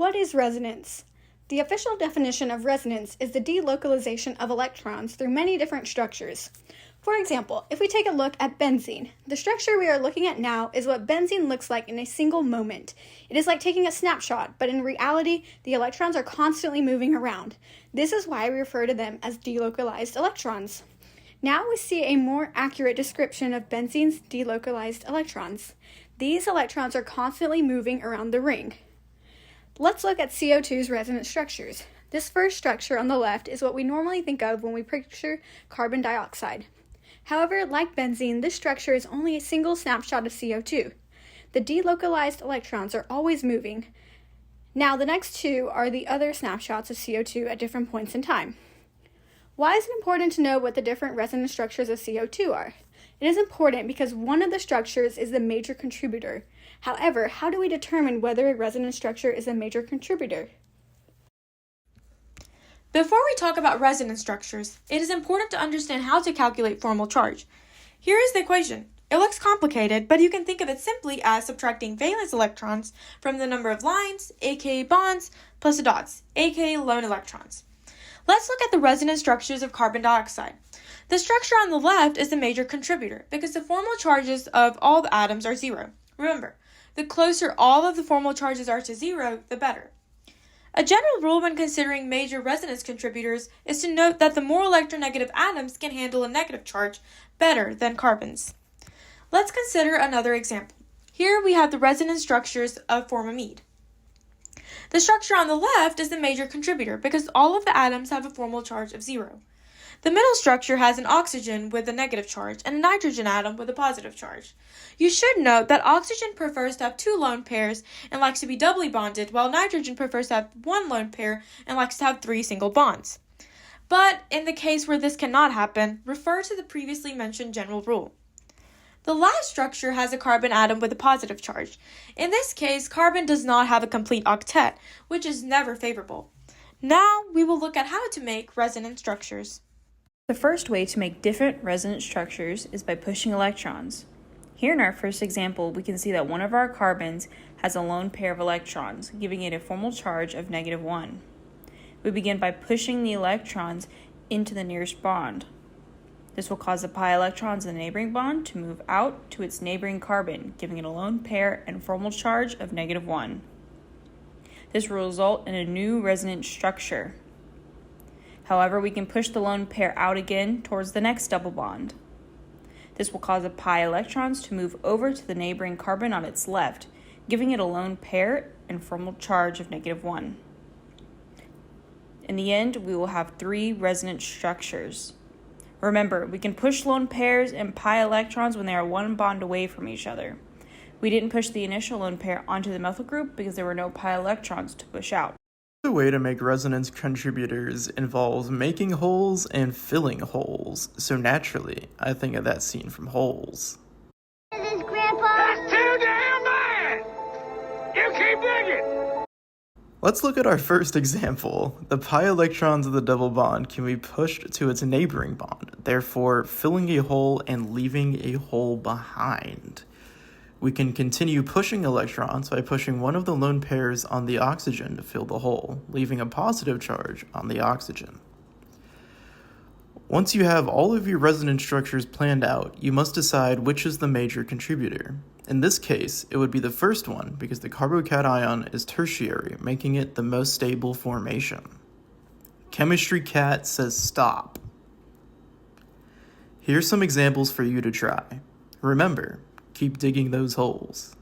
What is resonance? The official definition of resonance is the delocalization of electrons through many different structures. For example, if we take a look at benzene, the structure we are looking at now is what benzene looks like in a single moment. It is like taking a snapshot, but in reality, the electrons are constantly moving around. This is why we refer to them as delocalized electrons. Now we see a more accurate description of benzene's delocalized electrons. These electrons are constantly moving around the ring. Let's look at CO2's resonance structures. This first structure on the left is what we normally think of when we picture carbon dioxide. However, like benzene, this structure is only a single snapshot of CO2. The delocalized electrons are always moving. Now, the next two are the other snapshots of CO2 at different points in time. Why is it important to know what the different resonance structures of CO2 are? It is important because one of the structures is the major contributor. However, how do we determine whether a resonance structure is a major contributor? Before we talk about resonance structures, it is important to understand how to calculate formal charge. Here is the equation. It looks complicated, but you can think of it simply as subtracting valence electrons from the number of lines, aka bonds, plus the dots, aka lone electrons. Let's look at the resonance structures of carbon dioxide. The structure on the left is the major contributor because the formal charges of all the atoms are zero. Remember, the closer all of the formal charges are to zero, the better. A general rule when considering major resonance contributors is to note that the more electronegative atoms can handle a negative charge better than carbons. Let's consider another example. Here we have the resonance structures of formamide. The structure on the left is the major contributor because all of the atoms have a formal charge of zero. The middle structure has an oxygen with a negative charge and a nitrogen atom with a positive charge. You should note that oxygen prefers to have two lone pairs and likes to be doubly bonded, while nitrogen prefers to have one lone pair and likes to have 3 single bonds. But in the case where this cannot happen, refer to the previously mentioned general rule. The last structure has a carbon atom with a positive charge. In this case, carbon does not have a complete octet, which is never favorable. Now we will look at how to make resonance structures. The first way to make different resonance structures is by pushing electrons. Here in our first example, we can see that one of our carbons has a lone pair of electrons, giving it a formal charge of -1. We begin by pushing the electrons into the nearest bond. This will cause the pi electrons in the neighboring bond to move out to its neighboring carbon, giving it a lone pair and formal charge of -1. This will result in a new resonance structure. However, we can push the lone pair out again towards the next double bond. This will cause the pi electrons to move over to the neighboring carbon on its left, giving it a lone pair and formal charge of -1. In the end, we will have 3 resonance structures. Remember, we can push lone pairs and pi electrons when they are one bond away from each other. We didn't push the initial lone pair onto the methyl group because there were no pi electrons to push out. The way to make resonance contributors involves making holes and filling holes. So naturally, I think of that scene from Holes. This is Grandpa. That's too damn bad! You keep digging! Let's look at our first example. The pi electrons of the double bond can be pushed to its neighboring bond, therefore filling a hole and leaving a hole behind. We can continue pushing electrons by pushing one of the lone pairs on the oxygen to fill the hole, leaving a positive charge on the oxygen. Once you have all of your resonance structures planned out, you must decide which is the major contributor. In this case, it would be the first one because the carbocation is tertiary, making it the most stable formation. Chemistry Cat says stop. Here's some examples for you to try. Remember, keep digging those holes.